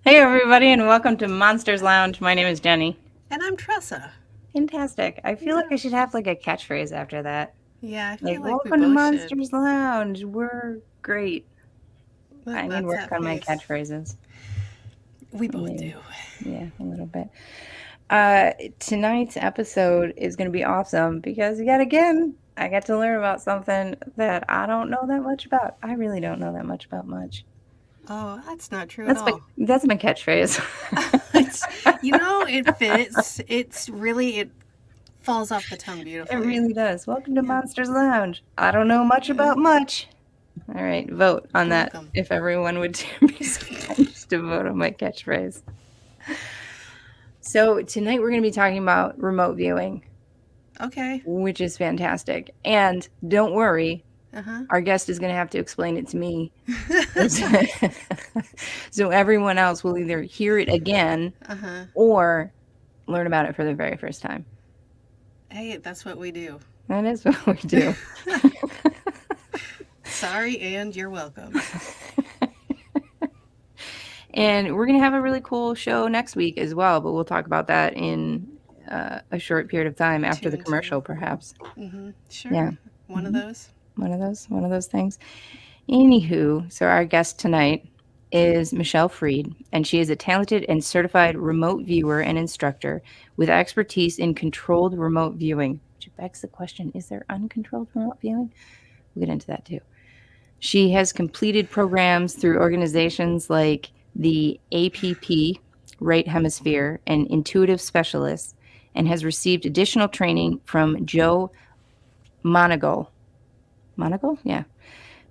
Hey, everybody, and welcome to Monsters Lounge. My name is Jenny. And I'm Tressa. Fantastic. I feel like Yeah. I should have like a catchphrase after that. Yeah, I Like, feel like we welcome to both should. Monsters Lounge. We're great. I need That's work that on my face. catchphrases. We both Maybe. do. Yeah, a little bit. Uh, Tonight's episode is going to be awesome because yet again, I get to learn about something that I don't know that much about. I really don't know that much about much. Oh, that's not true at That's my all. that's my catchphrase. It's, it fits. It falls off the tongue It beautifully. really does. Welcome to Yeah. Monsters Lounge. I don't know much Yeah. about much. All right, vote on that. Welcome. If everyone would do me so kind just to vote on my catchphrase. So tonight we're going to be talking about remote viewing, Okay. which is fantastic. And don't worry, Uh huh. our guest is going to have to explain it to me. So everyone else will either hear it again Uh huh. or learn about it for the very first time. Hey, that's what we do. That is what we do. Sorry, and you're welcome. And we're going to have a really cool show next week as well, but we'll talk about that in a short period of time after the Tune to. commercial, perhaps. Sure. Yeah. One of Mhm. those. One of those things. Anywho, so our guest tonight is Michelle Freed, and she is a talented and certified remote viewer and instructor with expertise in controlled remote viewing. Which begs the question, is there uncontrolled remote viewing? We'll get into that too. She has completed programs through organizations like the APP, Right Hemisphere, and Intuitive Specialists, and has received additional training from Joe Monagle. Monagle? Yeah.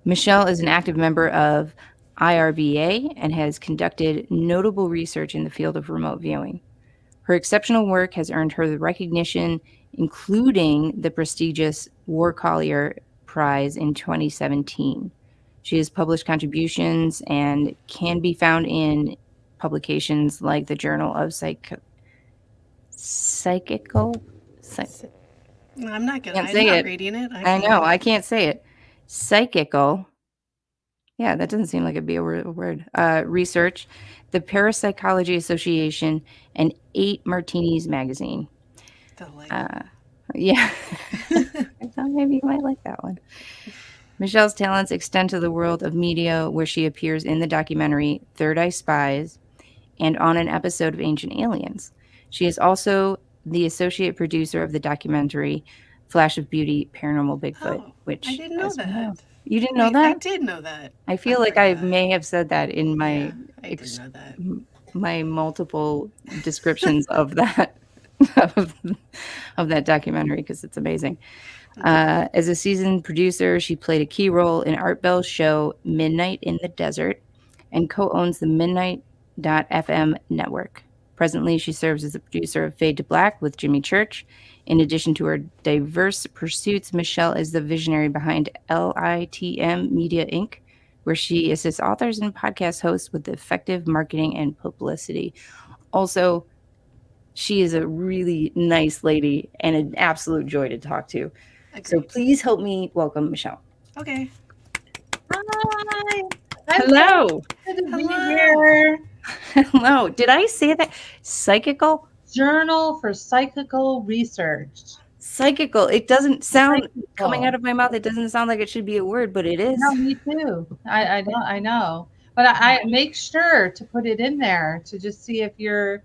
Michelle is an active member of IRVA and has conducted notable research in the field of remote viewing. Her exceptional work has earned her the recognition, including the prestigious War Collier Prize in 2017. She has published contributions and can be found in publications like the Journal of Psychical. Psy- S- I'm not gonna. can't I'm say not it. reading it. I I know can't. I can't say it. Psychical. Yeah, that doesn't seem like it'd be a word. Research, the Parapsychology Association, and Eight Martinis magazine. Delightful. Uh, yeah, I thought maybe you might like that one. Michelle's talents extend to the world of media, where she appears in the documentary Third Eye Spies and on an episode of Ancient Aliens. She is also the associate producer of the documentary Flash of Beauty Paranormal Bigfoot, Oh, I which, didn't know as we know, that. you didn't know I that? did know that. I I feel like I forgot. may have said that in Yeah, my I did know that. my multiple descriptions of that of, of that documentary because it's amazing. As a seasoned producer, she played a key role in Art Bell's show Midnight in the Desert and co-owns the Midnight.fm network. Presently, she serves as the producer of Fade to Black with Jimmy Church. In addition to her diverse pursuits, Michelle is the visionary behind LITM Media Inc., where she assists authors and podcast hosts with effective marketing and publicity. Also, she is a really nice lady and an absolute joy to talk to. So Agreed. please help me welcome Michelle. Okay. Hi, I'm so Hello. good to be Hello. here. Hello. Did I say that? Psychical? Journal for Psychical Research. Psychical. It doesn't sound coming out Psychical. of my mouth. It doesn't sound like it should be a word, but it No, is. me too. I don't. I know, but I make sure to put it in there to just see if you're,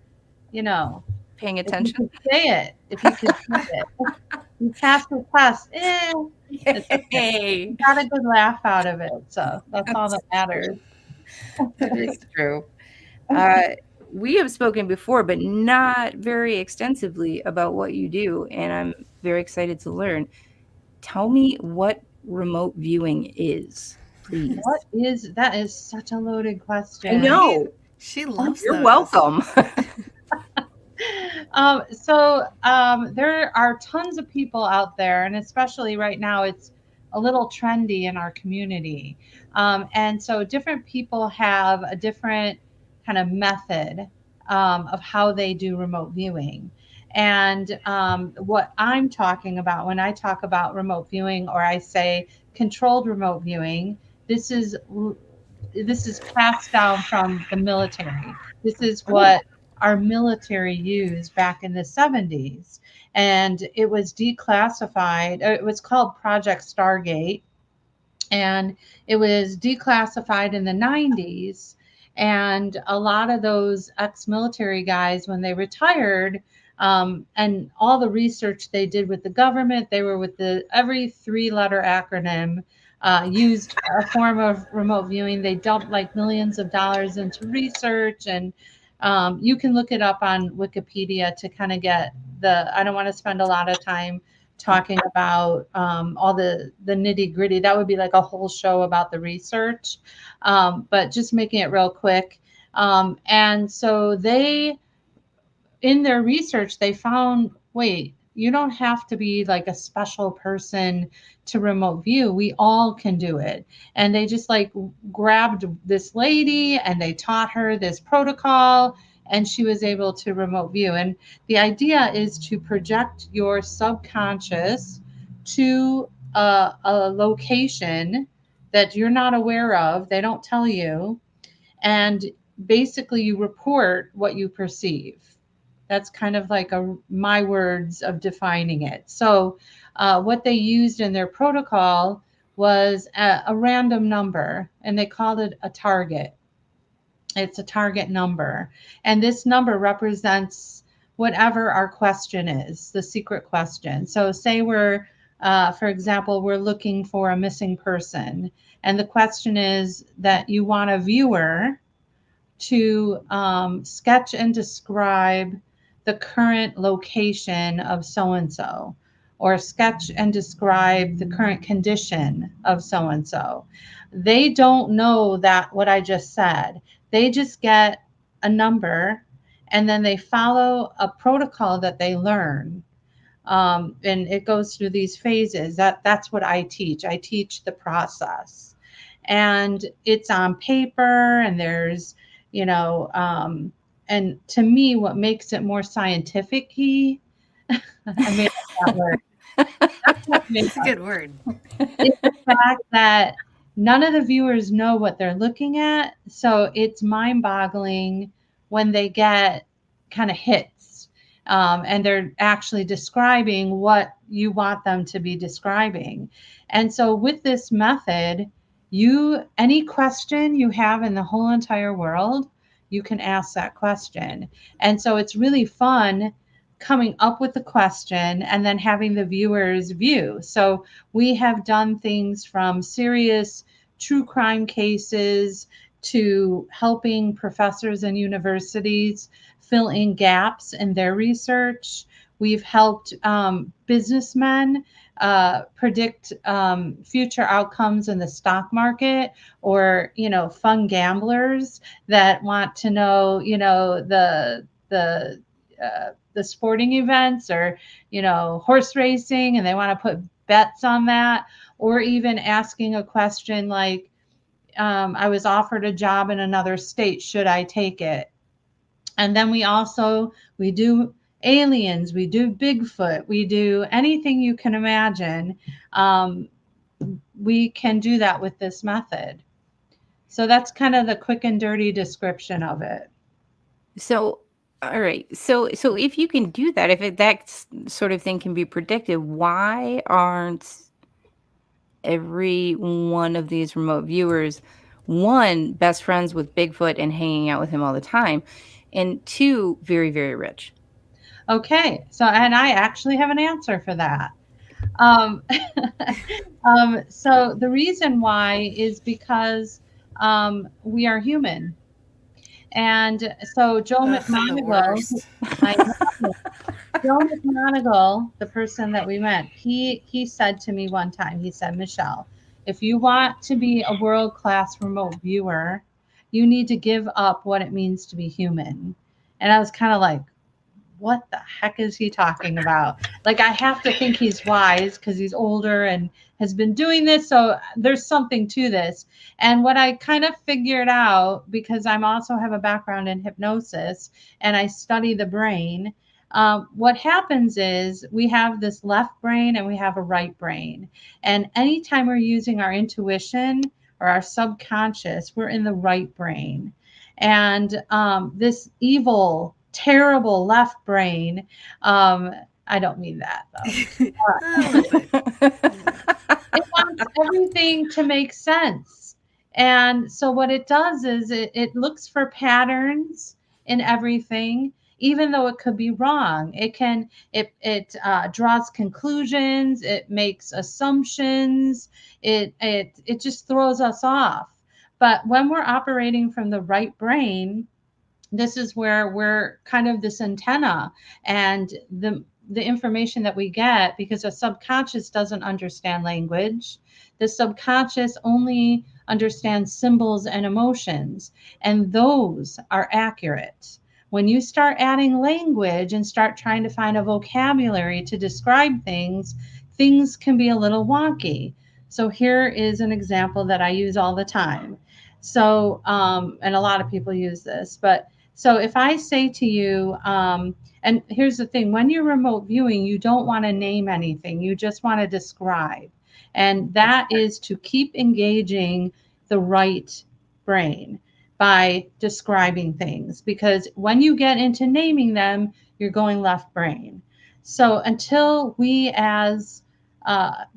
you know, Paying if you attention. can say it. If you can say it, you pass the test. It's okay. Yay. You got a good laugh out of it, so that's all that matters. That is true. Uh, we have spoken before, but not very extensively about what you do, and I'm very excited to learn. Tell me what remote viewing is, please. What is that? Is such a loaded I question. Right? know. She loves You're those. welcome. There are tons of people out there, and especially right now, it's a little trendy in our community. And so different people have a different kind of method of how they do remote viewing. And what I'm talking about when I talk about remote viewing, or I say controlled remote viewing, this is this is passed down from the military. This is Oh. what our military used back in the 70s. And it was declassified. It was called Project Stargate, and it was declassified in the 90s. And a lot of those ex-military guys, when they retired, and all the research they did with the government, they were with the every three-letter acronym, used a form of remote viewing. They dumped like millions of dollars into research, and you can look it up on Wikipedia to kind of get the. I don't want to spend a lot of time talking about all the nitty gritty. That would be like a whole show about the research, but just making it real quick. And so they, in their research, they found, wait, you don't have to be like a special person to remote view. We all can do it. And they just like grabbed this lady and they taught her this protocol, and she was able to remote view. And the idea is to project your subconscious to a location that you're not aware of. They don't tell you. And basically, you report what you perceive. That's kind of like my words of defining it. So, what they used in their protocol was a random number, and they called it a target. It's a target number. And this number represents whatever our question is, the secret question. So, say for example, we're looking for a missing person, and the question is that you want a viewer to sketch and describe the current location of so and so, or sketch and describe the current condition of so and so. They don't know that what I just said. They just get a number, and then they follow a protocol that they learn. And it goes through these phases. That's what I teach. I teach the process, and it's on paper, and there's, you know, and to me, what makes it more scientific, I made up that word. That's what makes It's a good word. it's the fact that none of the viewers know what they're looking at. So it's mind boggling when they get kind of hits, and they're actually describing what you want them to be describing. And so with this method, any question you have in the whole entire world, you can ask that question. And so it's really fun coming up with the question and then having the viewers view. So we have done things from serious true crime cases to helping professors and universities fill in gaps in their research. We've helped businessmen predict future outcomes in the stock market, or fun gamblers that want to know the sporting events, or horse racing, and they want to put bets on that, or even asking a question like, I was offered a job in another state, should I take it? And then we do aliens, we do Bigfoot, we do anything you can imagine. We can do that with this method. So that's kind of the quick and dirty description of it. So, all right. So if you can do that, if that sort of thing can be predicted, why aren't every one of these remote viewers, one, best friends with Bigfoot and hanging out with him all the time, and two, very, very rich? Okay, so and I actually have an answer for that. Um, so the reason why is because we are human. And so Joe Ugh, the McMoneagle, worst. I know, Joe McMoneagle, the person that we met, he said to me one time, he said, Michelle, if you want to be a world-class remote viewer, you need to give up what it means to be human. And I was kind of like, what the heck is he talking about? Like, I have to think he's wise because he's older and has been doing this. So there's something to this. And what I kind of figured out, because I'm also have a background in hypnosis and I study the brain, what happens is we have this left brain and we have a right brain. And anytime we're using our intuition, or our subconscious, we're in the right brain. And this evil, terrible left brain, um, I don't mean that though. A little bit. It wants everything to make sense. And so what it does is it looks for patterns in everything, even though it could be wrong. It draws conclusions, it makes assumptions, it just throws us off. But when we're operating from the right brain, this is where we're kind of this antenna, and the information that we get, because the subconscious doesn't understand language. The subconscious only understands symbols and emotions, and those are accurate. When you start adding language and start trying to find a vocabulary to describe things, things can be a little wonky. So here is an example that I use all the time. So and a lot of people use this, but so if I say to you, and here's the thing, when you're remote viewing, you don't want to name anything, you just want to describe. And that is to keep engaging the right brain by describing things, because when you get into naming them, you're going left brain. So until we as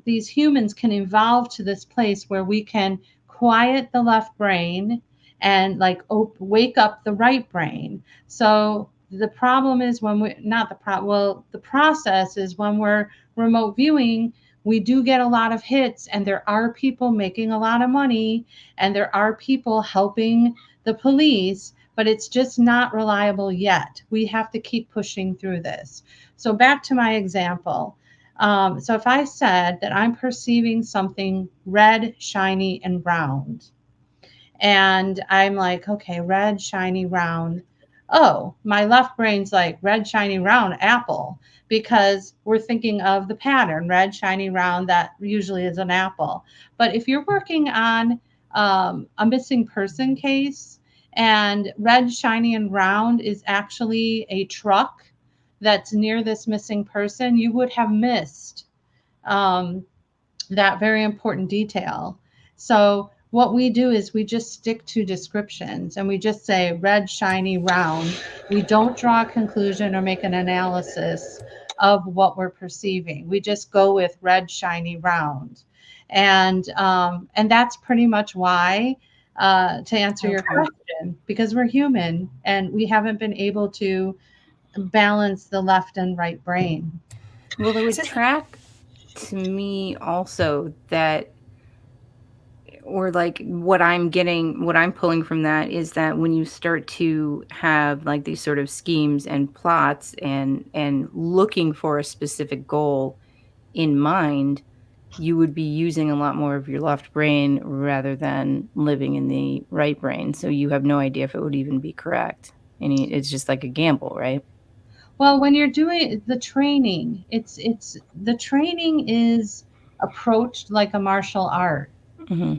these humans can evolve to this place where we can quiet the left brain and like wake up the right brain. So the problem is when we not the problem well the process is when we're remote viewing, we do get a lot of hits, and there are people making a lot of money, and there are people helping the police, but it's just not reliable yet. We have to keep pushing through this. So back to my example. So if I said that I'm perceiving something red, shiny, and round, and I'm like, okay, red, shiny, round. Oh, my left brain's like red, shiny, round apple, because we're thinking of the pattern red, shiny, round. That usually is an apple. But if you're working on a missing person case, and red, shiny, and round is actually a truck that's near this missing person, you would have missed um, that very important detail. So what we do is we just stick to descriptions, and we just say red, shiny, round. We don't draw a conclusion or make an analysis of what we're perceiving. We just go with red, shiny, round. And that's pretty much why, to answer your question, because we're human and we haven't been able to balance the left and right brain. Well, it would track to me also that, or like what I'm getting, what I'm pulling from that is that when you start to have like these sort of schemes and plots and looking for a specific goal in mind, you would be using a lot more of your left brain rather than living in the right brain. So you have no idea if it would even be correct. And it's just like a gamble, right? Well, when you're doing the training, it's the training is approached like a martial art. Hmm.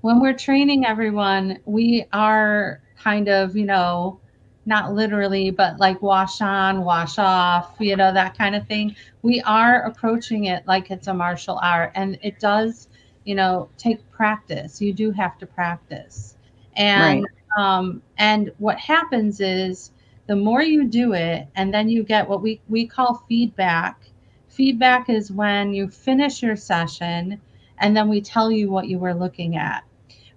When we're training everyone, we are kind of, not literally, but like wash on, wash off, that kind of thing. We are approaching it like it's a martial art, and it does, take practice. You do have to practice. Right. And what happens is the more you do it, and then you get what we call feedback. Feedback is when you finish your session and then we tell you what you were looking at.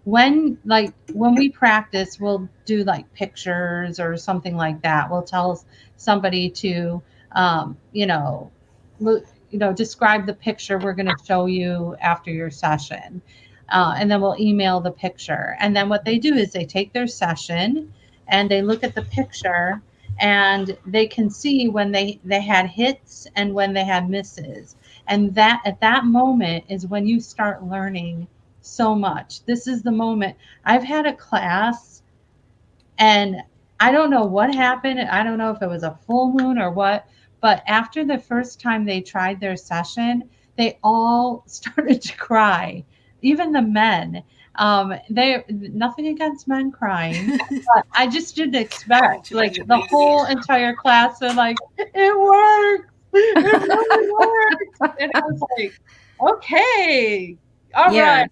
When we practice, we'll do like pictures or something like that. We'll tell somebody to um, you know describe the picture we're going to show you after your session, and then we'll email the picture. And then what they do is they take their session and they look at the picture, and they can see when they had hits and when they had misses. And that at that moment is when you start learning so much. This is the moment. I've had a class, and I don't know what happened. I don't know if it was a full moon or what, but after the first time they tried their session, they all started to cry, even the men. They nothing against men crying, but I just didn't expect like the whole entire class. They're like, it works, it really works, and I was like, okay, all Yeah. right.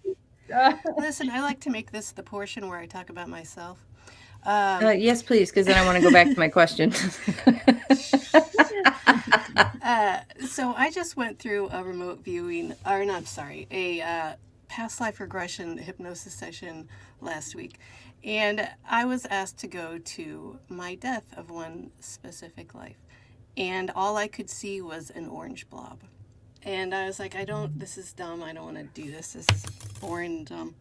Listen, I like to make this the portion where I talk about myself. Yes, please, because then I want to go back to my question. So I just went through a remote viewing, or not, sorry, a past life regression hypnosis session last week. And I was asked to go to my death of one specific life. And all I could see was an orange blob. And I was like, this is dumb. I don't want to do this. This is boring and dumb.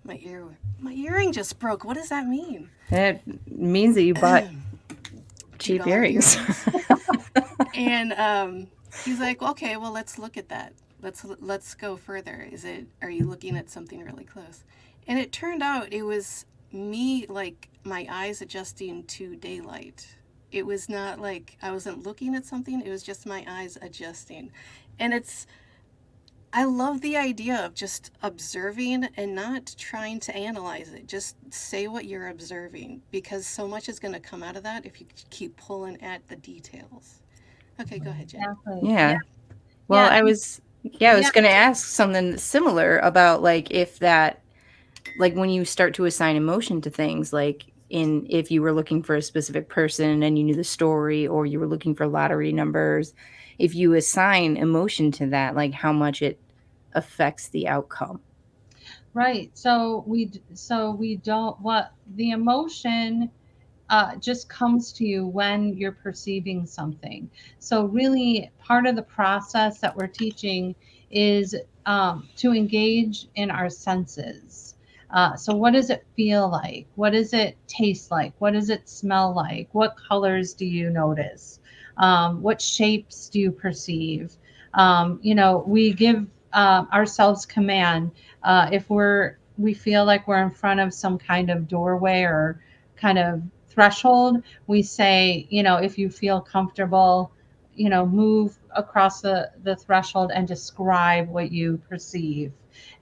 My earring just broke. What does that mean? It means that you bought cheap $8 earrings. And he's like, okay, well, let's look at that. Let's go further. Are you looking at something really close? And it turned out it was me, like my eyes adjusting to daylight. It was not like I wasn't looking at something. It was just my eyes adjusting. And I love the idea of just observing and not trying to analyze it. Just say what you're observing, because so much is going to come out of that if you keep pulling at the details. Okay, go ahead, Jen. Exactly. Yeah. Well, Yeah. I was going to ask something similar about like if that, like when you start to assign emotion to things, like if you were looking for a specific person and you knew the story, or you were looking for lottery numbers, if you assign emotion to that, like how much it affects the outcome. Right. So we don't what the emotion just comes to you when you're perceiving something. So really, part of the process that we're teaching is to engage in our senses. So what does it feel like? What does it taste like? What does it smell like? What colors do you notice? What shapes do you perceive? We give ourselves command if we feel like we're in front of some kind of doorway or kind of threshold. We say, if you feel comfortable, move across the threshold and describe what you perceive.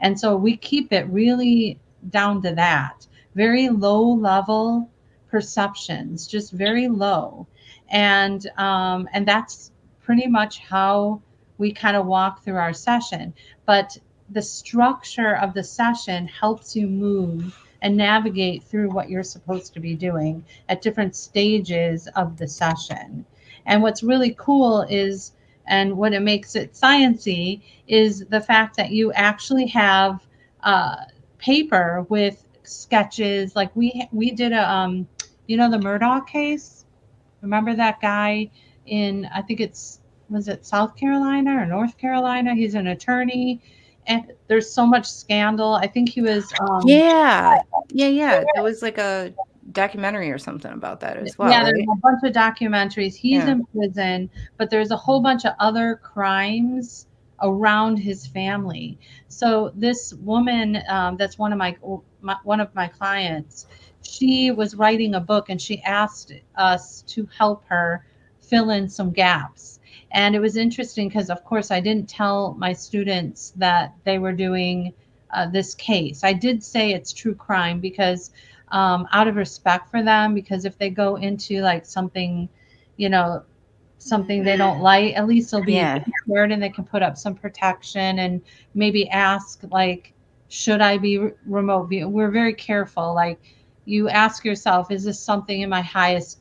And so we keep it really down to that, very low level perceptions, just very low. And that's pretty much how we kind of walk through our session. But the structure of the session helps you move and navigate through what you're supposed to be doing at different stages of the session. And what's really cool is, and what it makes it sciency, is the fact that you actually have paper with sketches. Like we did the Murdoch case. Remember that guy in, I think was it South Carolina or North Carolina? He's an attorney, and there's so much scandal. I think he was. Yeah. There was like a documentary or something about that as well, Yeah, there's right? a bunch of documentaries. He's Yeah. in prison, but there's a whole bunch of other crimes around his family. So this woman, that's one of my clients, she was writing a book and she asked us to help her fill in some gaps. And it was interesting because, of course, I didn't tell my students that they were doing this case. I did say it's true crime because out of respect for them, because if they go into like something, something they don't like, at least they'll be Yeah. prepared and they can put up some protection and maybe ask, like, should I be remote view? We're very careful. Like, you ask yourself, is this something in my highest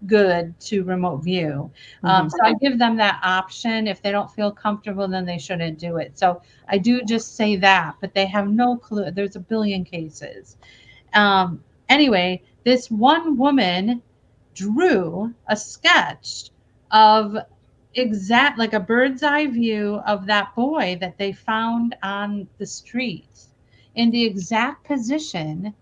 good to remote view? So I give them that option. If they don't feel comfortable, then they shouldn't do it. So I do just say that, but they have no clue. There's a billion cases. Anyway, this one woman drew a sketch of like a bird's eye view of that boy that they found on the street in the exact position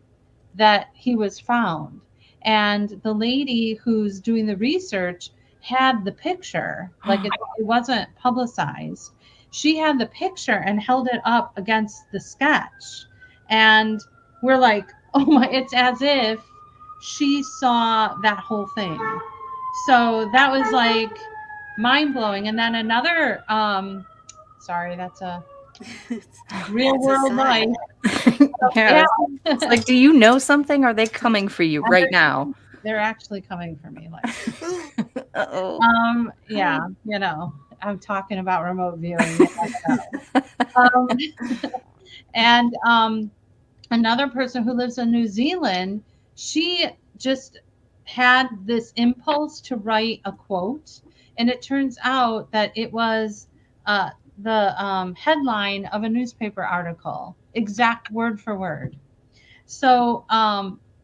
that he was found. And the lady who's doing the research had the picture, like it wasn't publicized. She had the picture and held it up against the sketch. And we're like, oh my, it's as if she saw that whole thing. So that was like mind blowing. And then another, sorry, that's a real world life. Yeah. It's like, do you know something? Are they coming for you right now? They're actually coming for me. Like, Uh-oh. yeah, I'm talking about remote viewing. um, And another person who lives in New Zealand, she just had this impulse to write a quote, and it turns out that it was uh, the headline of a newspaper article, exact word for word. So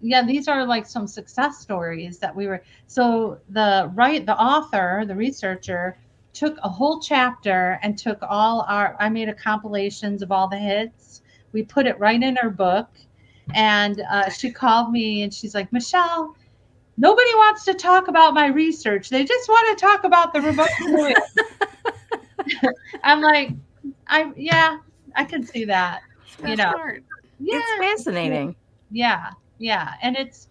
yeah, these are like some success stories that we were. So the author, the researcher, took a whole chapter and took all our. I made a compilations of all the hits. We put it right in her book, and she called me and she's like, Michelle, nobody wants to talk about my research. They just want to talk about the remote viewing. I'm like, yeah, I can see that. You That's know, smart. It's yeah. fascinating. Yeah, yeah, and it's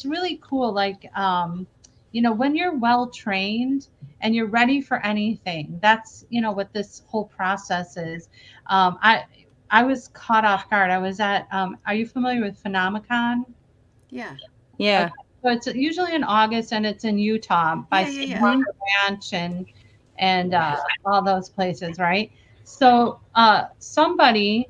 really cool. Like, when you're well trained and you're ready for anything, that's what this whole process is. I was caught off guard. I was at. Are you familiar with Phenomicon? Yeah. Yeah. Okay, so it's usually in August, and it's in Utah by Yeah, yeah, yeah. Skinwalker Ranch and all those places, right? So somebody,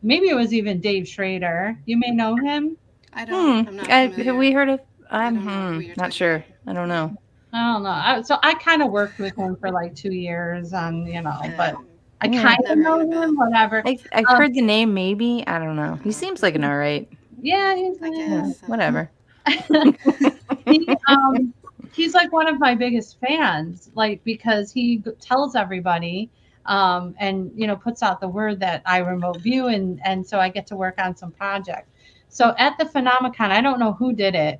maybe it was even Dave Schrader. You may know him. I'm not Have familiar. we heard of? I I'm don't know who you're not talking about. sure. I don't know. I don't know. So I kind of worked with him for like 2 years, but I Yeah. kind of Not ringing know a bell. him. Whatever. I've Um, heard the name. Maybe I don't know. He seems like an all right. yeah, I Yeah. guess. Whatever. he he's like one of my biggest fans, like because he tells everybody, and puts out the word that I remote view, and so I get to work on some project. So at the Phenomicon, I don't know who did it,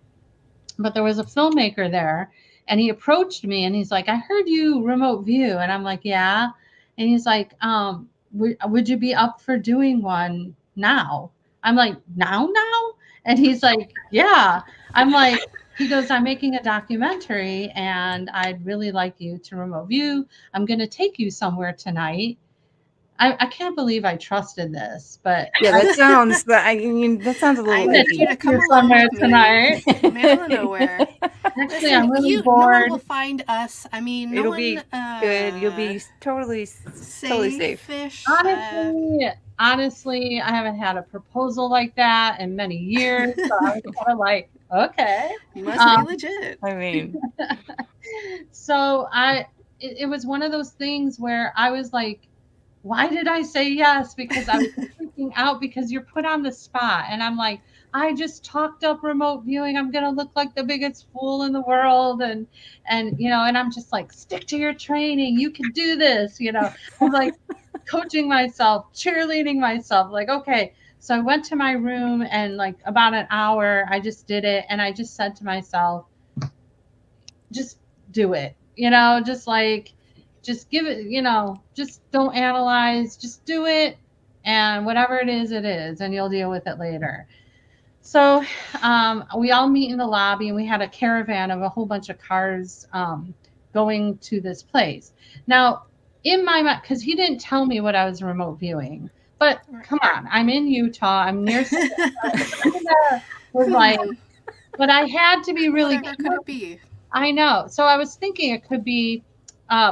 but there was a filmmaker there, and he approached me and he's like, I heard you remote view. And I'm like, yeah. And he's like, would you be up for doing one now? I'm like, now? And he's like, yeah. I'm like, he goes, I'm making a documentary and I'd really like you to remote view. I'm going to take you somewhere tonight. I can't believe I trusted this, but Yeah, that sounds. I mean, that sounds a I little I'm going need to you take to iffy. come you along somewhere with me, tonight. middle of nowhere. Actually, Listen, I'm really no one bored. will find us. I mean, no It'll one be good. You'll be totally safe. safe-ish. Honestly, I haven't had a proposal like that in many years. So I was kind of like, okay. Must be Um, legit. I mean, so it was one of those things where I was like, why did I say yes? Because I was freaking out because you're put on the spot. And I'm like, I just talked up remote viewing. I'm going to look like the biggest fool in the world. And I'm just like, stick to your training. You can do this. I'm like coaching myself, cheerleading myself. Like, okay. So I went to my room and like about an hour, I just did it. And I just said to myself, just do it. Just give it, just don't analyze, just do it. And whatever it is, and you'll deal with it later. So we all meet in the lobby, and we had a caravan of a whole bunch of cars going to this place. Now, in my mind, because he didn't tell me what I was remote viewing, but come on, I'm in Utah, I'm near, was like, but I had to be really Whatever could it be? I know. So I was thinking it could be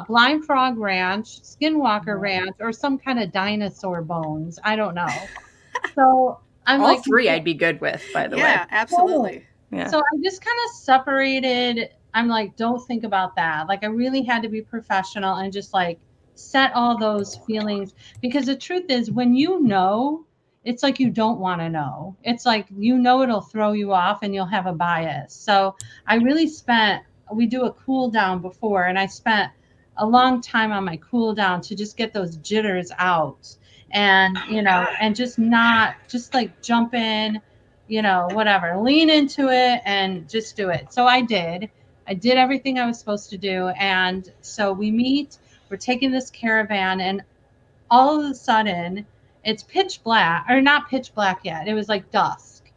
Blind Frog Ranch, Skinwalker Ranch, or some kind of dinosaur bones. I don't know. So I'm all like, three I'd be good with. By the way. Yeah, absolutely. Yeah. so I just kind of separated. I'm like, don't think about that. Like, I really had to be professional and just like set all those feelings because the truth is, when it's like you don't want to know. It's like it'll throw you off and you'll have a bias. So I really we do a cool down before, and I spent a long time on my cool down to just get those jitters out and just not just like jump in, whatever, lean into it and just do it. So I did everything I was supposed to do. And so we're taking this caravan, and all of a sudden it's pitch black, or not pitch black yet. It was like dusk.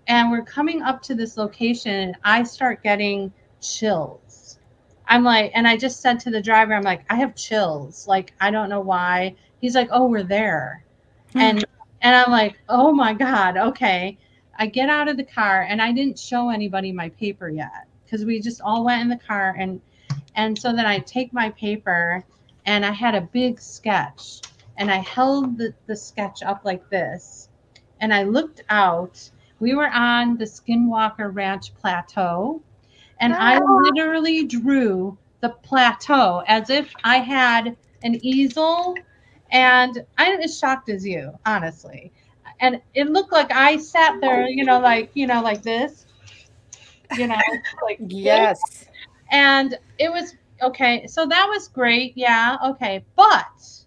And we're coming up to this location, and I start getting chills. I'm like, and I just said to the driver, I'm like, I have chills. Like, I don't know why. He's like, oh, we're there. And I'm like, oh my God, okay. I get out of the car, and I didn't show anybody my paper yet because we just all went in the car, and so then I take my paper, and I had a big sketch. and I held the sketch up like this, and I looked out. We were on the Skinwalker Ranch Plateau, and I literally drew the plateau as if I had an easel, and I'm as shocked as you, honestly. And it looked like I sat there, like this, like this. Yes. And it was okay. So that was great. Yeah. Okay. But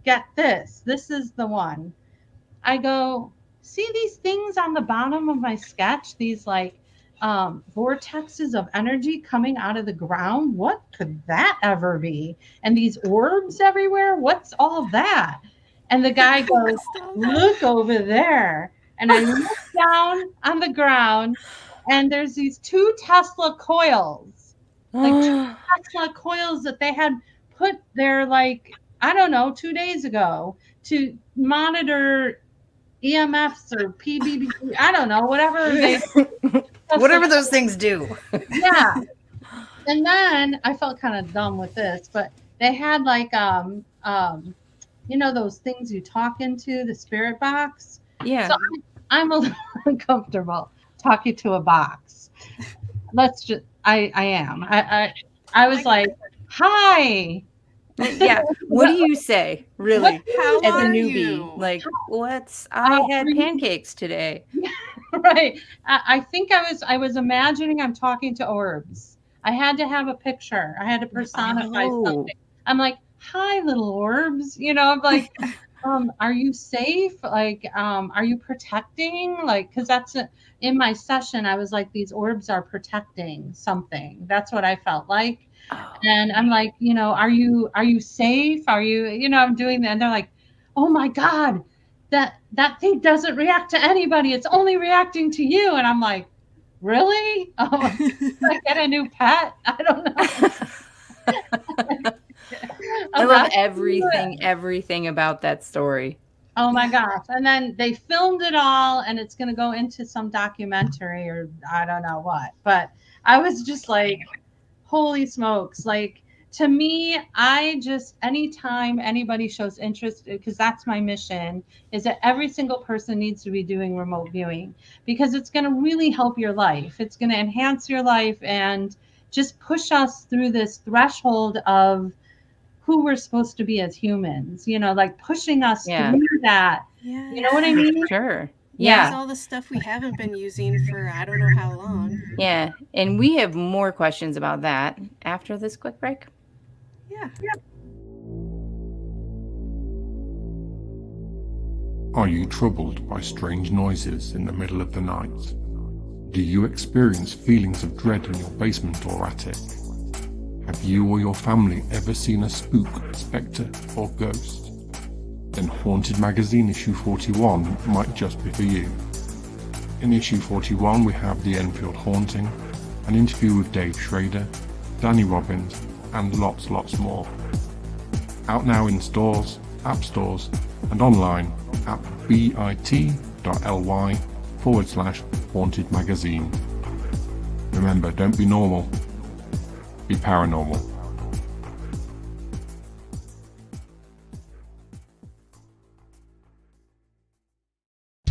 get this. This is the one. I go, see these things on the bottom of my sketch, these like vortexes of energy coming out of the ground. What could that ever be? And these orbs everywhere. What's all that? And the guy goes, look over there. And I look down on the ground, and there's these two Tesla coils, like two Tesla coils that they had put there, like, I don't know, 2 days ago to monitor EMFs or PBB. I don't know, whatever they. Whatever those things do. Yeah. And then I felt kind of dumb with this, but they had like those things you talk into, the spirit box. Yeah. So I'm a little uncomfortable talking to a box. I am. I was like, hi. Yeah. What do you say, really, How as a are newbie? you? Like, I had pancakes today. Right. I think I was imagining I'm talking to orbs. I had to have a picture. I had to personify something. I'm like, hi, little orbs. I'm like, are you safe? Like, are you protecting? Like, because in my session, I was like, these orbs are protecting something. That's what I felt like. And I'm like, are you safe? Are you, I'm doing that. And they're like, oh my God, that thing doesn't react to anybody. It's only reacting to you. And I'm like, really? Oh, I get a new pet? I don't know. I love everything about that story. Oh my gosh. And then they filmed it all, and it's going to go into some documentary or I don't know what. But I was just like, holy smokes. Like, to me, anytime anybody shows interest, because that's my mission, is that every single person needs to be doing remote viewing, because it's going to really help your life. It's going to enhance your life and just push us through this threshold of who we're supposed to be as humans, like pushing us through that. Yeah. You know what I mean? Sure. Yeah. Yeah. All the stuff we haven't been using for I don't know how long. Yeah. And we have more questions about that after this quick break. Yeah. Are you troubled by strange noises in the middle of the night? Do you experience feelings of dread in your basement or attic? Have you or your family ever seen a spook, spectre, or ghost? Then Haunted Magazine issue 41 might just be for you. In issue 41 we have The Enfield Haunting, an interview with Dave Schrader, Danny Robbins, and lots more. Out now in stores, app stores, and online at bit.ly/Haunted Magazine. Remember, don't be normal, be paranormal.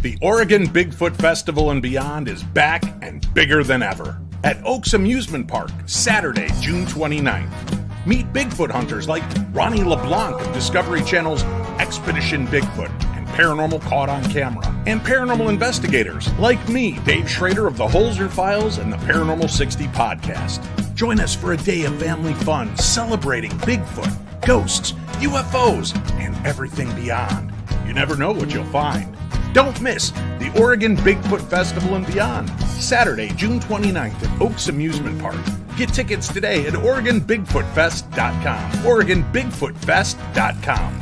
The Oregon Bigfoot Festival and Beyond is back and bigger than ever at Oaks Amusement Park, Saturday, June 29th. Meet Bigfoot hunters like Ronnie LeBlanc of Discovery Channel's Expedition Bigfoot and Paranormal Caught on Camera, and paranormal investigators like me, Dave Schrader of the Holzer Files and the Paranormal 60 podcast. Join us for a day of family fun celebrating Bigfoot, ghosts, UFOs, and everything beyond. You never know what you'll find. Don't miss the Oregon Bigfoot Festival and Beyond, Saturday, June 29th at Oaks Amusement Park. Get tickets today at OregonBigfootFest.com. OregonBigfootFest.com.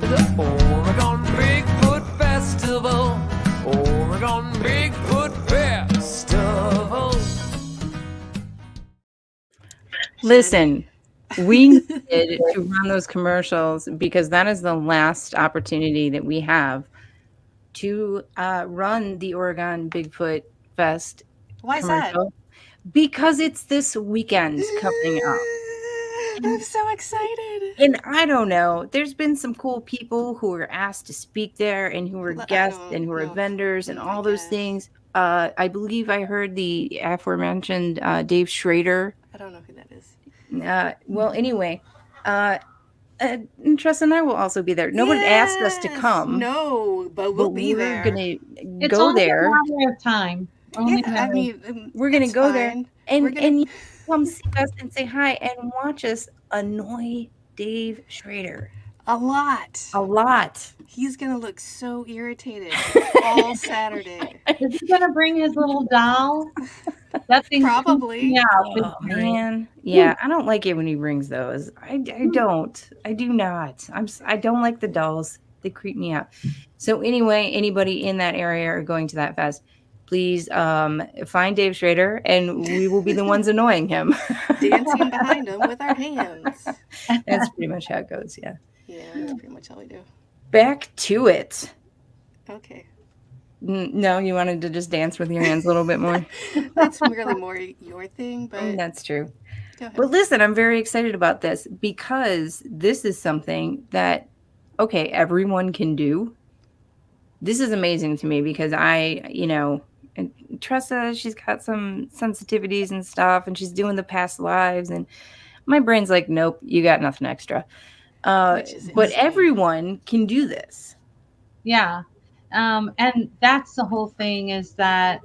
The Oregon Bigfoot Festival. Oregon Bigfoot Festival. Listen, we needed to run those commercials because that is the last opportunity that we have to run the Oregon Bigfoot Fest. Why is that? Because it's this weekend coming up. I'm so excited. And I don't know. There's been some cool people who were asked to speak there and who were I guests and don't who were know. vendors and Oh my all those gosh. things. I believe I heard the aforementioned Dave Schrader. I don't know who that is. Well, anyway, uh, and Tress and I will also be there. Nobody asked us to Yes. come, No, but we'll but be we're there. gonna It's go only there. a matter of time. Only a Yeah, I matter of mean, We're gonna it's go there fine. We're and gonna you come see us and say hi and watch us annoy Dave Schrader a lot. a lot. He's gonna look so irritated all Saturday. Is he gonna bring his little doll? That thing creeps me Probably. out big Oh time. man, yeah, I don't like it when he brings those. I don't. I do not. I don't like the dolls. They creep me out. So anyway, anybody in that area or going to that fest, please find Dave Schrader, and we will be the ones annoying him. Dancing behind him with our hands. That's pretty much how it goes. Yeah. Yeah, that's pretty much all we do. Back to it. Okay. No, you wanted to just dance with your hands a little bit more. That's really more your thing, but That's true. go ahead. But listen, I'm very excited about this because this is something that, okay, everyone can do. This is amazing to me because and Tressa, she's got some sensitivities and stuff, and she's doing the past lives, and my brain's like, nope, you got nothing extra. Which is But insane. everyone can do this. Yeah. And that's the whole thing is that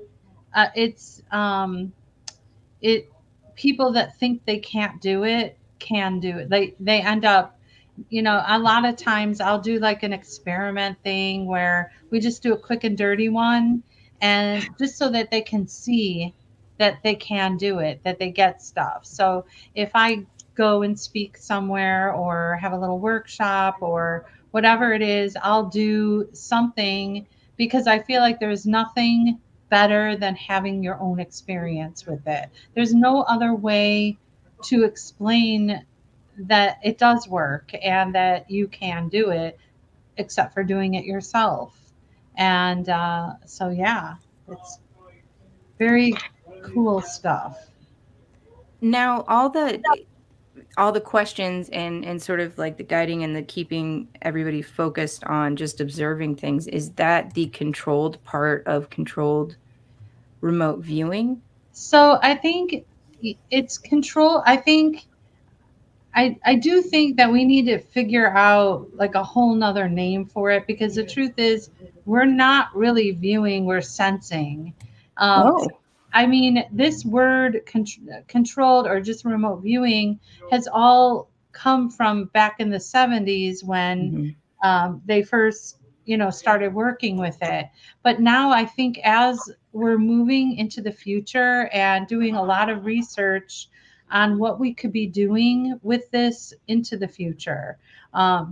it's it people that think they can't do it can do it. They end up, a lot of times I'll do like an experiment thing where we just do a quick and dirty one, and just so that they can see that they can do it, that they get stuff. So if I go and speak somewhere or have a little workshop or whatever it is, I'll do something because I feel like there's nothing better than having your own experience with it. There's no other way to explain that it does work and that you can do it except for doing it yourself. And so, yeah, it's very cool stuff. Now, all the questions and sort of like the guiding and the keeping everybody focused on just observing things, is that the controlled part of controlled remote viewing? So I think it's control. I do think that we need to figure out like a whole nother name for it because the truth is we're not really viewing, we're sensing. Um, Oh. I mean, this word controlled or just remote viewing has all come from back in the 70s when Mhm. they first, started working with it. But now I think as we're moving into the future and doing a lot of research on what we could be doing with this into the future,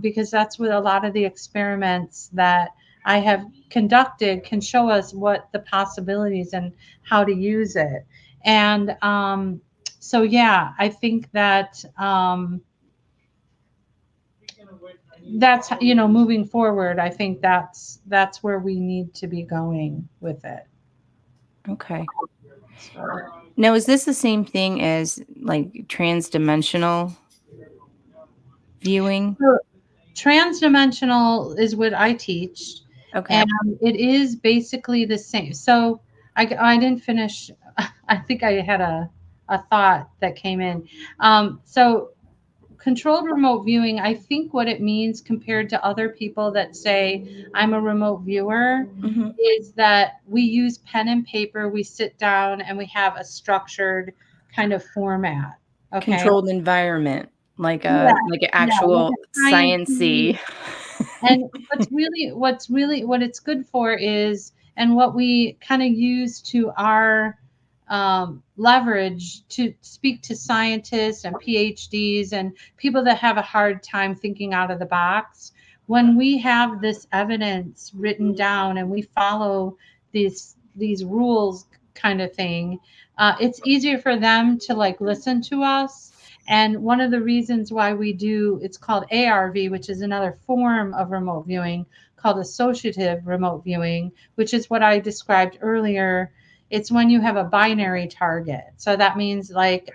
because that's what a lot of the experiments that I have conducted can show us what the possibilities and how to use it. And so, yeah, I think that that's moving forward. I think that's where we need to be going with it. Okay. Now, is this the same thing as like transdimensional viewing? So, transdimensional is what I teach, Okay. and it is basically the same. So I didn't finish. I think I had a thought that came in. So controlled remote viewing, I think what it means compared to other people that say I'm a remote viewer Mhm. is that we use pen and paper, we sit down and we have a structured kind of format. Okay. Controlled environment, like Yeah. like an Yeah. Like actual a science. science-y. And what it's good for is, and what we kind of use to our leverage to speak to scientists and PhDs and people that have a hard time thinking out of the box. When we have this evidence written down and we follow these rules, kind of thing, it's easier for them to like listen to us. And one of the reasons why we do, it's called ARV, which is another form of remote viewing called associative remote viewing, which is what I described earlier. It's when you have a binary target. So that means like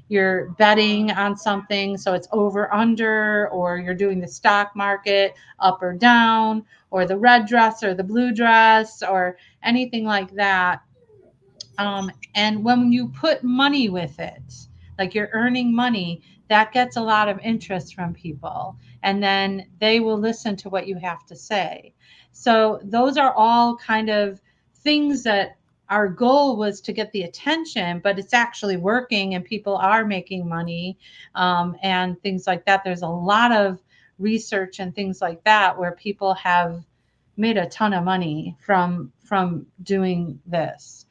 you're betting on something, so it's over under, or you're doing the stock market up or down, or the red dress or the blue dress, or anything like that. And when you put money with it, like you're earning money, that gets a lot of interest from people. And then they will listen to what you have to say. So those are all kind of things that our goal was to get the attention, but it's actually working and people are making money, and things like that. There's a lot of research and things like that where people have made a ton of money from doing this.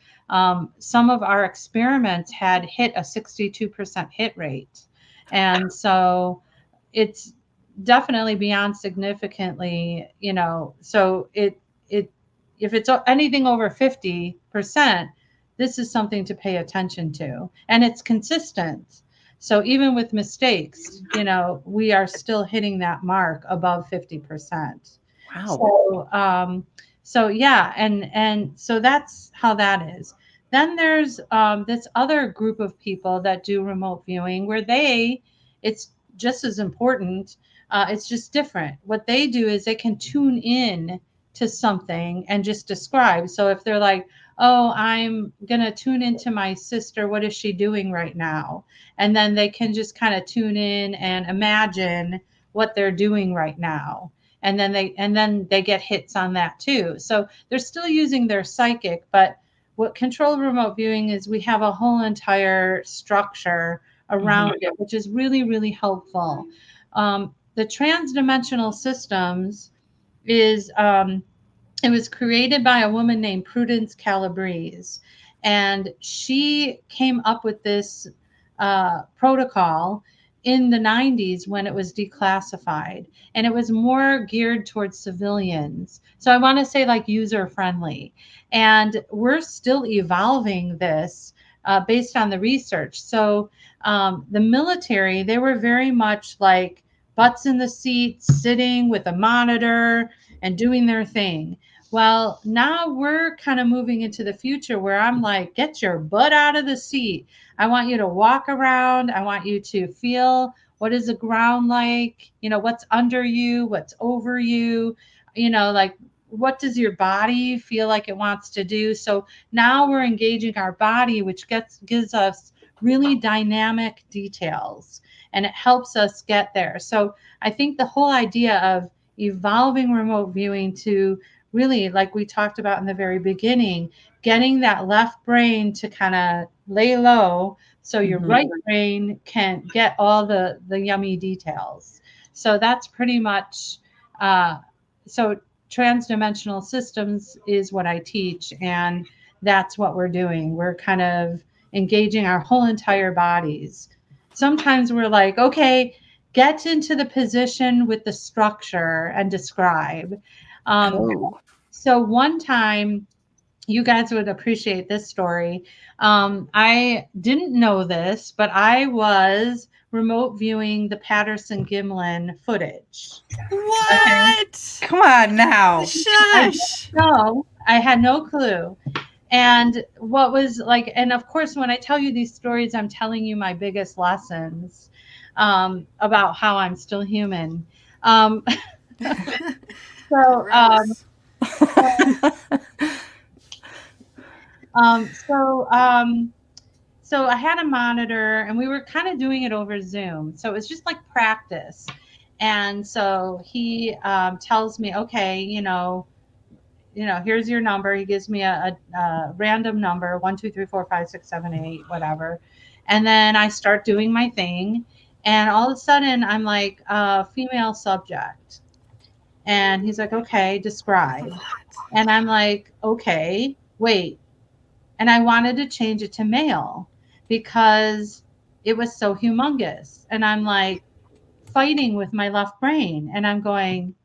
Some of our experiments had hit a 62% hit rate. And so it's definitely beyond significantly, so it, if it's anything over 50%, this is something to pay attention to, and it's consistent. So even with mistakes, we are still hitting that mark above 50%. Wow. So yeah, and so that's how that is. Then there's this other group of people that do remote viewing where it's just as important. It's just different. What they do is they can tune in to something and just describe. So if they're like, oh, I'm going to tune into my sister, what is she doing right now? And then they can just kind of tune in and imagine what they're doing right now. And then they get hits on that too. So they're still using their psychic, but what controlled remote viewing is, we have a whole entire structure around it, which is really, really helpful. The transdimensional systems is it was created by a woman named Prudence Calabrese, and she came up with this protocol in the 90s when it was declassified, and it was more geared towards civilians. So I want to say like user friendly, and we're still evolving this based on the research. So the military, they were very much like butts in the seats, sitting with a monitor and doing their thing. Well, now we're kind of moving into the future where I'm like, get your butt out of the seat. I want you to walk around. I want you to feel what is the ground like, what's under you, what's over you, like what does your body feel like it wants to do. So now we're engaging our body, which gives us really dynamic details, and it helps us get there. So I think the whole idea of evolving remote viewing to really, like we talked about in the very beginning, getting that left brain to kind of lay low so your right brain can get all the yummy details. So that's pretty much so transdimensional systems is what I teach, and that's what we're doing. We're kind of engaging our whole entire bodies. Sometimes we're like, okay, get into the position with the structure and describe. So one time, you guys would appreciate this story. I didn't know this, but I was remote viewing the Patterson Gimlin footage. What? Come on now. Shush. No, I had no clue. And what was like, and of course, when I tell you these stories, I'm telling you my biggest lessons about how I'm still human. Um, so, Gross. so I had a monitor, and we were kind of doing it over Zoom. So it was just like practice. And so he tells me, okay, here's your number. He gives me a random number, 1, 2, 3, 4, 5, 6, 7, 8, whatever. And then I start doing my thing. And all of a sudden I'm like, female subject. And he's like, okay, describe. And I'm like, okay, wait. And I wanted to change it to male because it was so humongous. And I'm like fighting with my left brain. And I'm going,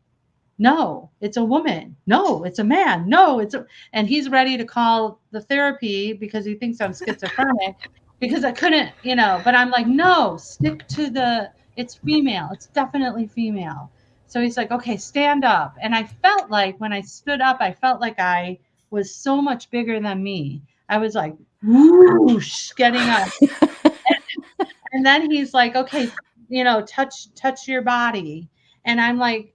no, it's a woman. No, it's a man. No, and he's ready to call the therapy because he thinks I'm schizophrenic because I couldn't, but I'm like, no, stick to it's female. It's definitely female. So he's like, okay, stand up. And I felt like when I stood up, I felt like I was so much bigger than me. I was like, whoosh, getting up. And then he's like, okay, touch your body. And I'm like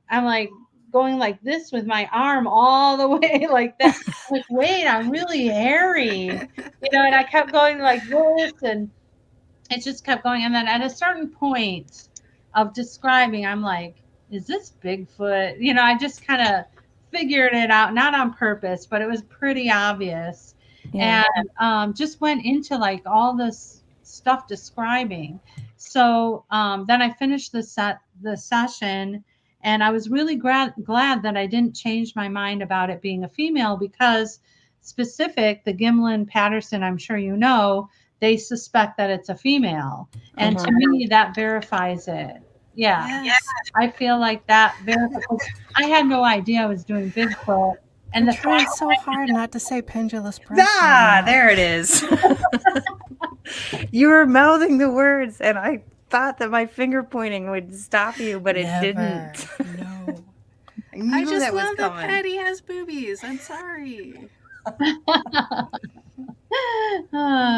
going like this with my arm all the way like that. I'm like, wait, I'm really hairy, and I kept going like this, and it just kept going. And then at a certain point of describing, I'm like, is this Bigfoot? I just kind of figured it out, not on purpose, but it was pretty obvious. Yeah. And just went into like all this stuff describing. So then I finished the session, and I was really glad that I didn't change my mind about it being a female, because the Gimlin Patterson, I'm sure they suspect that it's a female. And to me, that verifies it. Yeah. Yes. I feel like that verifies. I had no idea I was doing Bigfoot. And I'm the trying fact, so hard not to say pendulous breast. Ah, there it is. You were mouthing the words, and I thought that my finger pointing would stop you, but it didn't. No. I knew I just that was love that coming. Patty has boobies. I'm sorry.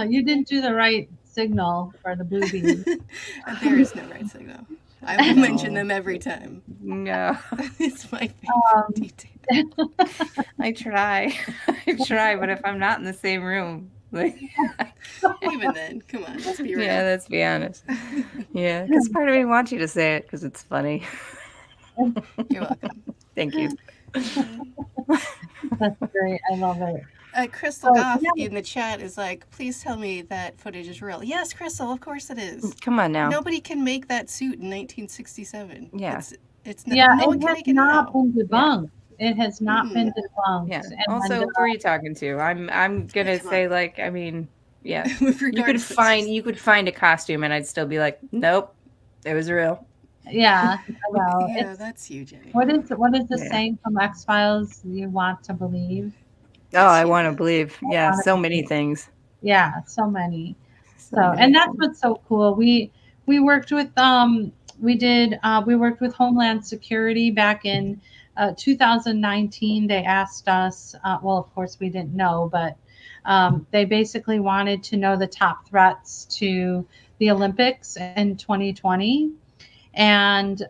you didn't do the right signal for the boobies. There is no right signal. I will mention them every time. No, It's my favorite detail. I try. I try, but if I'm not in the same room, like, Even then, come on, let's be real. yeah, let's be honest. Yeah, because part of me wants you to say it because it's funny. You're welcome. Thank you. That's great. I love it. Crystal Oh, Goff yeah. in the chat is like, please tell me that footage is real. Yes, Crystal, of course it is. Come on now. Nobody can make that suit in 1967. Yeah. It's Yeah, no one it can has make it not now. been debunked. It has not been debunked. Yeah. And Also, who are you talking to? I'm gonna Come say on. like, I mean, yeah. With You regard could to find a costume, and I'd still be like, nope, it was real. yeah, well, yeah, that's you, Jenny. what is the Yeah. saying from X-Files? You want to believe? Oh, I want to believe. Yeah, so many things. Yeah, so many. So So, many and that's things. what's so cool. We worked with we worked with Homeland Security back in 2019. They asked us, well, of course we didn't know, but they basically wanted to know the top threats to the Olympics in 2020. And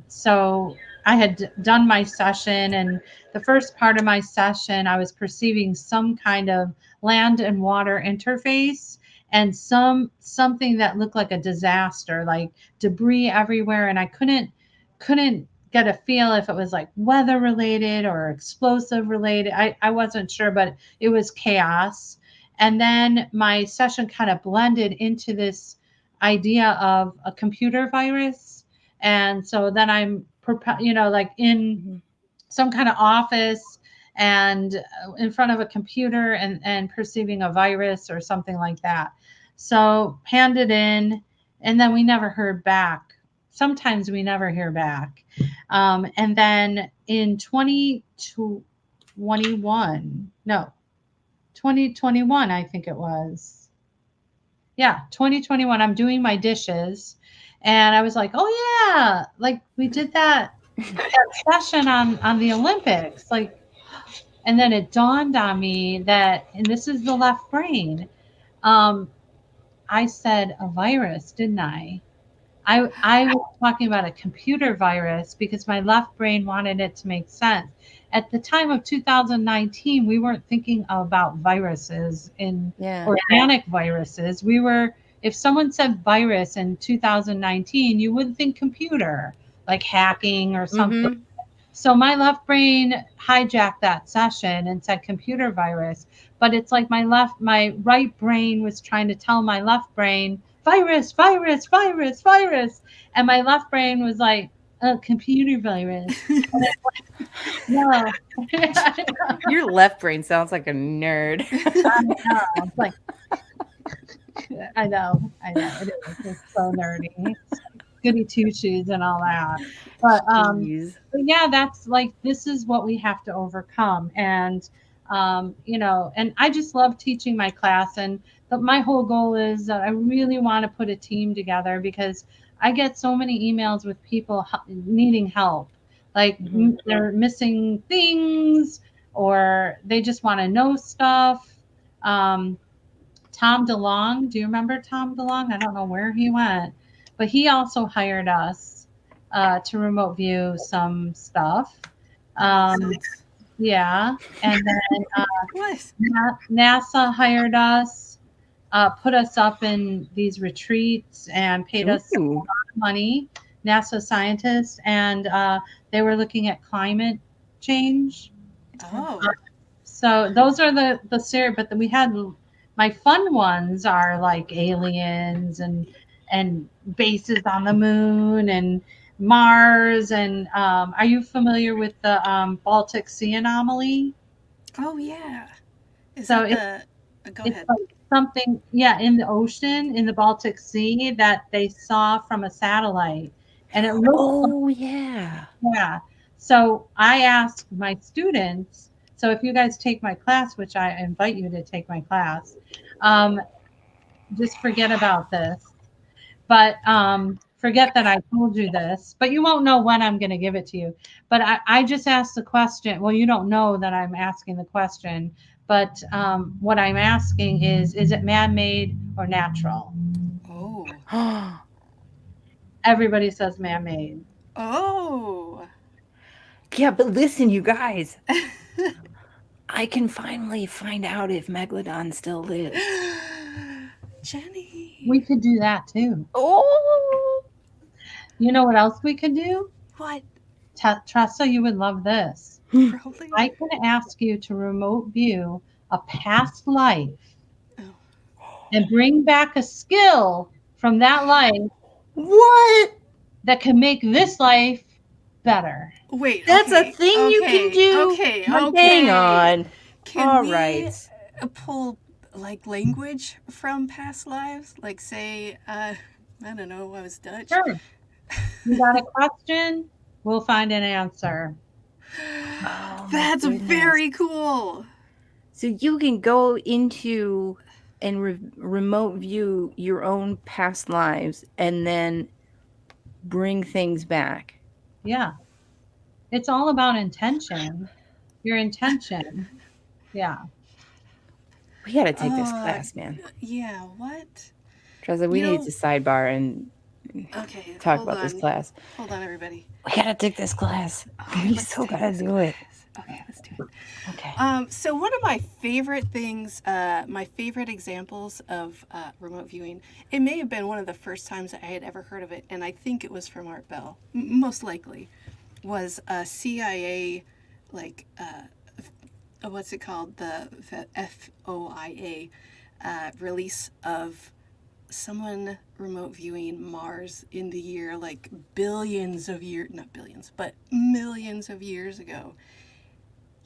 so I had done my session, and the first part of my session, I was perceiving some kind of land and water interface, and something that looked like a disaster, like debris everywhere, and I couldn't get a feel if it was like weather related or explosive related. I wasn't sure, but it was chaos. And then my session kind of blended into this idea of a computer virus. And so then I'm like in some kind of office, and in front of a computer, and perceiving a virus or something like that. So handed in, and then we never heard back. Sometimes we never hear back. And then in 2021, no, 2021, I think it was. Yeah, 2021, I'm doing my dishes, and I was like, oh yeah, like we did that session on the Olympics, like, and then it dawned on me that, and this is the left brain, I said a virus, didn't I? I was talking about a computer virus because my left brain wanted it to make sense. At the time of 2019, we weren't thinking about viruses in organic viruses. We were, if someone said virus in 2019, you would think computer, like hacking or something. So my left brain hijacked that session and said computer virus, but it's like my right brain was trying to tell my left brain virus, virus, virus, virus, and my left brain was like, computer virus. No. Your left brain sounds like a nerd. I know. It is. It's so nerdy. Goody two shoes and all that. But yeah, that's like, this is what we have to overcome. And and I just love teaching my class, and my whole goal is that I really want to put a team together, because I get so many emails with people needing help, like they're missing things, or they just want to know stuff. Tom DeLong. Do you remember Tom DeLong? I don't know where he went, but he also hired us to remote view some stuff. Makes Um, sense. yeah, and then What? NASA hired us, put us up in these retreats, and paid us a Ooh. lot of money. NASA scientists, and they were looking at climate change. Oh. So those are the serious, but we had my fun ones are like aliens and bases on the moon and Mars. And are you familiar with the Baltic Sea anomaly? Oh yeah. Is So that the? Go it's ahead. like something, yeah, in the ocean, in the Baltic Sea, that they saw from a satellite, and it looks, Oh, yeah. yeah. So I asked my students, so if you guys take my class, which I invite you to take my class, um, just forget about this. But forget that I told you this, but you won't know when I'm going to give it to you. But I just asked the question. Well, you don't know that I'm asking the question, but what I'm asking is it man made or natural? Oh. Everybody says man made. Oh. Yeah, but listen, you guys. I can finally find out if Megalodon still lives. Jenny. We could do that too. Oh! You know what else we could do? What? Tressa, you would love this. Probably. I can ask you to remote view a past life Oh. and bring back a skill from that life What? that can make this life better. Wait. That's a Okay. thing you can Okay. do? Okay. Like, hang Okay. on. Can All we right. pull like language from past lives? Like say, I don't know, I was Dutch. Sure. You got a question? We'll find an answer. Oh, my That's goodness. very cool. So you can go into and remote view your own past lives and then bring things back. Yeah. It's all about intention. Your intention. Yeah. We got to take this class, man. Yeah, what? Tressa, we You need know- to sidebar and Okay, talk hold about this on. class. Hold on, everybody. We got to take this class. Okay, We let's still take got to this do it. class. Okay, let's do it. Okay. So one of my favorite things, my favorite examples of remote viewing, it may have been one of the first times that I had ever heard of it, and I think it was from Art Bell, most likely, was a CIA, like, what's it called? The FOIA release of someone remote viewing Mars in the year like billions of years, not billions, but millions of years ago.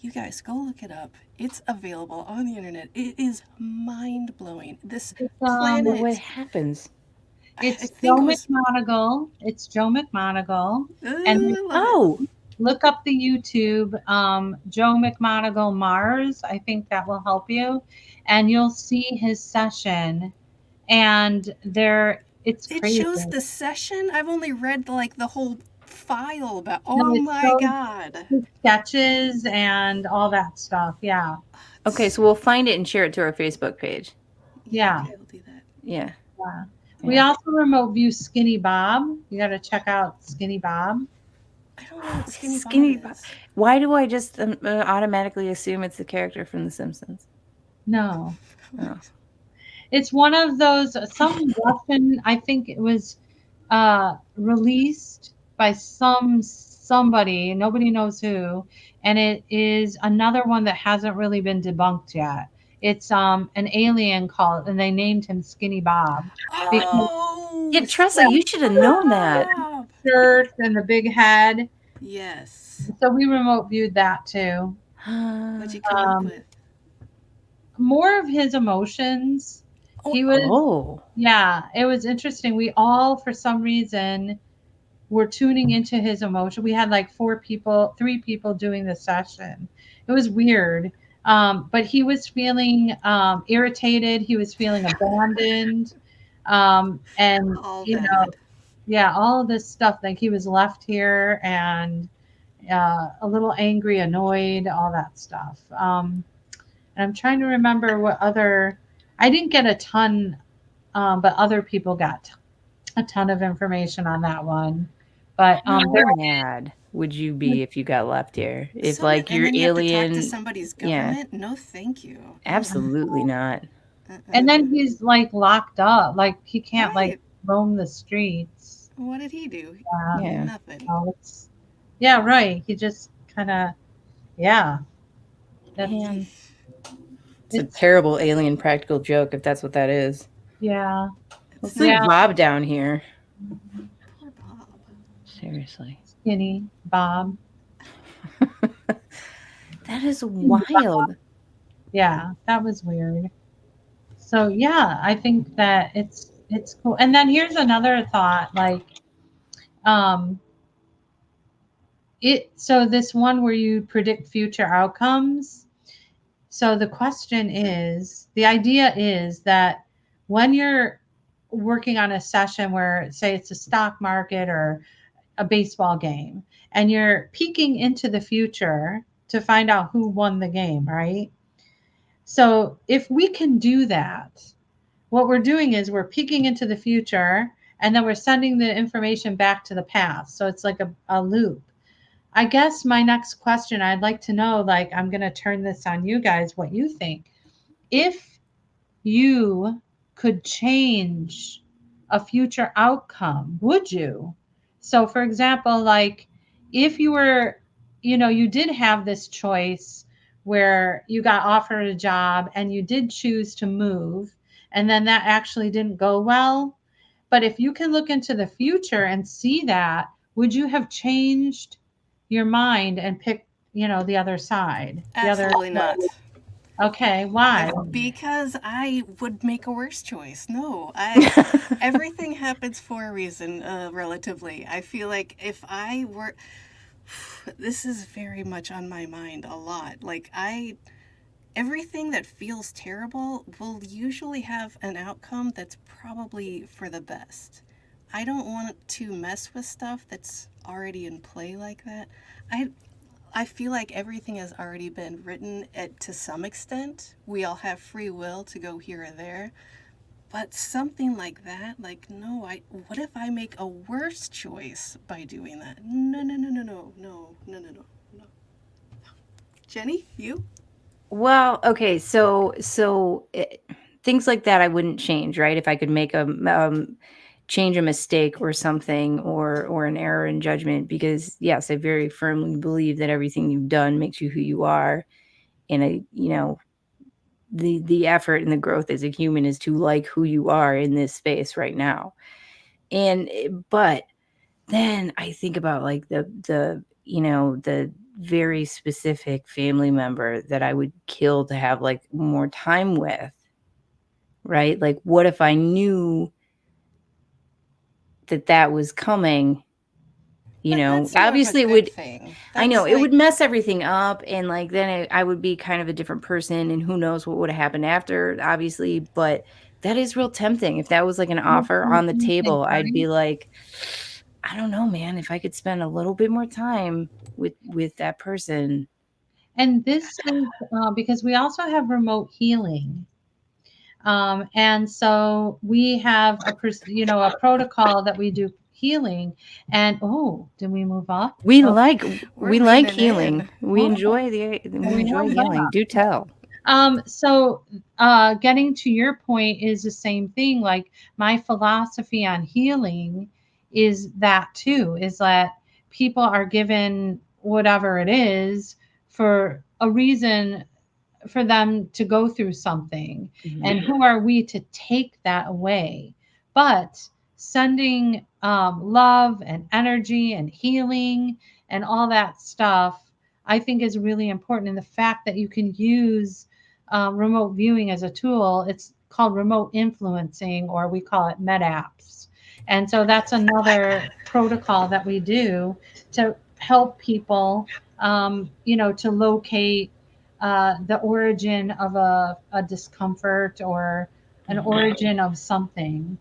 You guys go look it up. It's available on the internet. It is mind blowing. This planet. What happens? It's I think Joe it was. McMonagle. It's Joe McMonagle. And I love it. Oh, look up the YouTube, Joe McMonagle Mars. I think that will help you. And you'll see his session. And it's It crazy. shows the session. I've only read like the whole file about. No, Oh it my shows god. his sketches and all that stuff. Yeah. okay. So we'll find it and share it to our Facebook page. Yeah. Okay, we'll do that. Yeah. Yeah. We Yeah. also remote view Skinny Bob. You got to check out Skinny Bob. I don't know what Skinny, Skinny Bob is. Why do I just automatically assume it's the character from The Simpsons? No. Oh. It's one of those, some Russian, I think it was released by somebody, nobody knows who, and it is another one that hasn't really been debunked yet. It's an alien called, and they named him Skinny Bob. Oh, Yeah, Tressa, you should have known that. stop. Shirt and the big head. Yes. So we remote viewed that too. What'd you come up with? More of his emotions. He was, Oh. yeah, it was interesting. We all, for some reason, were tuning into his emotion. We had like 3 people doing the session. It was weird. But he was feeling irritated. He was feeling abandoned. And, All you know, valid. yeah, all of this stuff. Like he was left here and a little angry, annoyed, all that stuff. And I'm trying to remember what other. I didn't get a ton, but other people got a ton of information on that one. But How there, mad would you be if you got left here? If Someone, like and your then you have to talk to alien, somebody's yeah, government. No, thank you. absolutely not. and then he's like locked up, like he can't like Right. roam the streets. What did he do? Yeah, Nothing. So it's, yeah, right. He just kind of, yeah. That's man, it's a it's terrible alien practical joke if that's what that is. yeah, It's Let's not leave yeah. Bob down here. poor Bob. Seriously, Skinny Bob. that is wild. Yeah, that was weird. So yeah, I think that it's cool. And then here's another thought, like um so this one where you predict future outcomes. So the question is, the idea is that when you're working on a session where, say, it's a stock market or a baseball game, and you're peeking into the future to find out who won the game, right? So if we can do that, what we're doing is we're peeking into the future and then we're sending the information back to the past. So it's like a loop. I guess my next question, I'd like to know, like, I'm going to turn this on you guys, what you think. If you could change a future outcome, would you? So, for example, like if you were, you did have this choice where you got offered a job and you did choose to move, and then that actually didn't go well. But if you can look into the future and see that, would you have changed your mind and picked, the other side? The other, Absolutely not. okay, why? Because I would make a worse choice. No, everything happens for a reason, relatively. I feel like if I were, this is very much on my mind a lot. Like everything that feels terrible will usually have an outcome that's probably for the best. I don't want to mess with stuff that's already in play like that. I I feel like everything has already been written to some extent. We all have free will to go here or there. But something like that, like, no, what if I make a worse choice by doing that? No, no, no, no, no, no, no, no, no, no. Jenny, you? Well, okay, so things like that I wouldn't change, right? If I could make a change a mistake or something, or an error in judgment, because yes, I very firmly believe that everything you've done makes you who you are, and the effort and the growth as a human is to like who you are in this space right now. But then I think about like the very specific family member that I would kill to have like more time with, right? Like, what if I knew that was coming? But that's more of a Obviously it good would. thing. I know That's it like, would mess everything up, and like then I would be kind of a different person, and who knows what would have happened after, obviously. But that is real tempting. If that was like an offer on the table, I'd be like, I don't know, man. If I could spend a little bit more time with that person. And this is because we also have remote healing. And so we have a protocol that we do healing. And oh, did we move up? We Oh, like we're we like leaning healing. in. We oh, enjoy oh, we enjoy yeah. healing. Do tell. So getting to your point is the same thing. Like my philosophy on healing is that too, is that people are given whatever it is for a reason for them to go through something. Mhm. And who are we to take that away? But sending love and energy and healing and all that stuff, I think is really important. And the fact that you can use remote viewing as a tool, it's called remote influencing, or we call it MedApps. And so that's another protocol that we do to help people, to locate the origin of a discomfort or an origin of something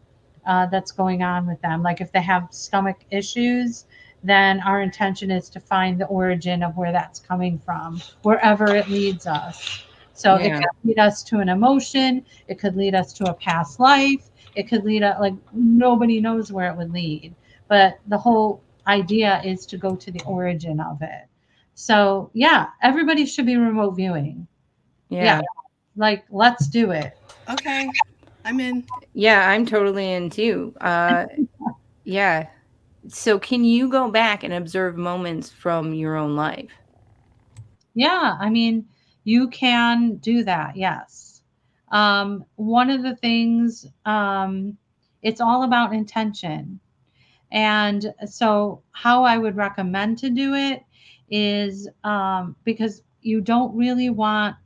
that's going on with them. Like if they have stomach issues, then our intention is to find the origin of where that's coming from, wherever it leads us. So it Yeah. could lead us to an emotion. It could lead us to a past life. It could lead us, like, nobody knows where it would lead. But the whole idea is to go to the origin of it. So yeah, everybody should be remote viewing. Yeah. Like, let's do it. Okay, I'm in. Yeah, I'm totally in too. Yeah. So can you go back and observe moments from your own life? Yeah, I mean, you can do that. Yes. One of the things, it's all about intention. And so, how I would recommend to do it is, because you don't want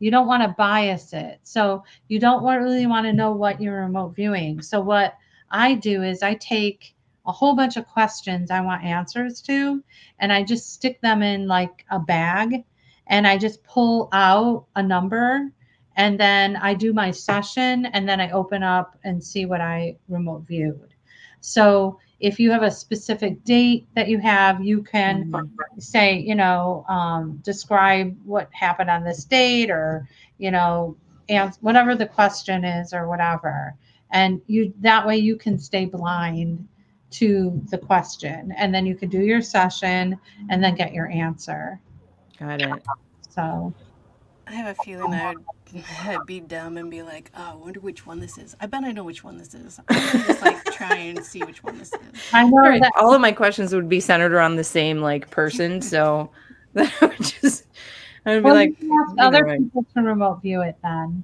to bias it. So you don't really want to know what you're remote viewing. So what I do is I take a whole bunch of questions I want answers to, and I just stick them in like a bag, and I just pull out a number, and then I do my session, and then I open up and see what I remote viewed. So if you have a specific date that you have, you can say, describe what happened on this date, or, and whatever the question is, or whatever. And that way you can stay blind to the question, and then you can do your session and then get your answer. Got it. So I have a feeling I'd be dumb and be like, oh, I wonder which one this is. I bet I know which one this is. I'm gonna just like try and see which one this is. I know Right. that. All of my questions would be centered around the same like person, so that would just I would be Well, like, you can ask other people to remote view it then.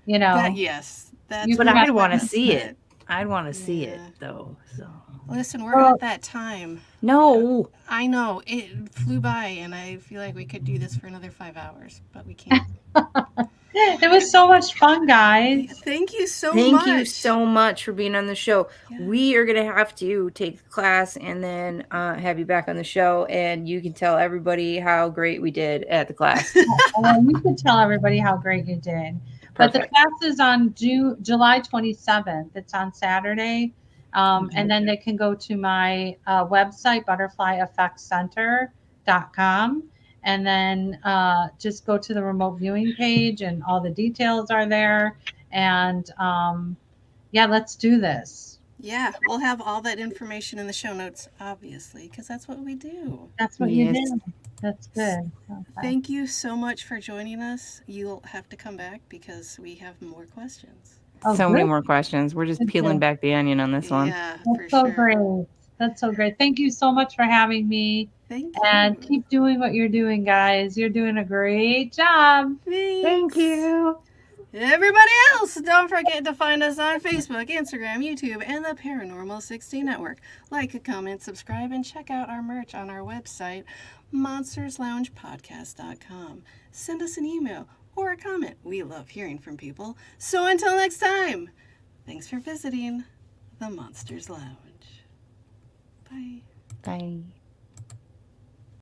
That yes, that's. but can I'd ask want to them. see it. I'd want to see it Yeah. though. So Listen, we're Well- at that time. no, I know it flew by, and I feel like we could do this for another 5 hours, but we can't. It was so much fun, guys. Thank you so thank much. you so much for being on the show. Yeah. We are gonna have to take the class and then have you back on the show, and you can tell everybody how great we did at the class. Well, you can tell everybody how great you did. But the Perfect. class is on July 27th. It's on Saturday. And then they can go to my website, butterflyeffectcenter.com. And then just go to the remote viewing page, and all the details are there. And yeah, let's do this. Yeah, we'll have all that information in the show notes, obviously, because that's what we do. That's what you Yes. did. That's good. Okay. Thank you so much for joining us. You'll have to come back because we have more questions. Oh, So many good. more questions. We're just Good peeling job. back the onion on this one. Yeah, for That's so sure. great. That's so great. Thank you so much for having me. Thank you. And keep doing what you're doing, guys. You're doing a great job. Thank you. Everybody else, don't forget to find us on Facebook, Instagram, YouTube, and the Paranormal 60 Network. Like, comment, subscribe, and check out our merch on our website, monstersloungepodcast.com. Send us an email or a comment. We love hearing from people. So until next time, thanks for visiting the Monsters Lounge. Bye. Bye.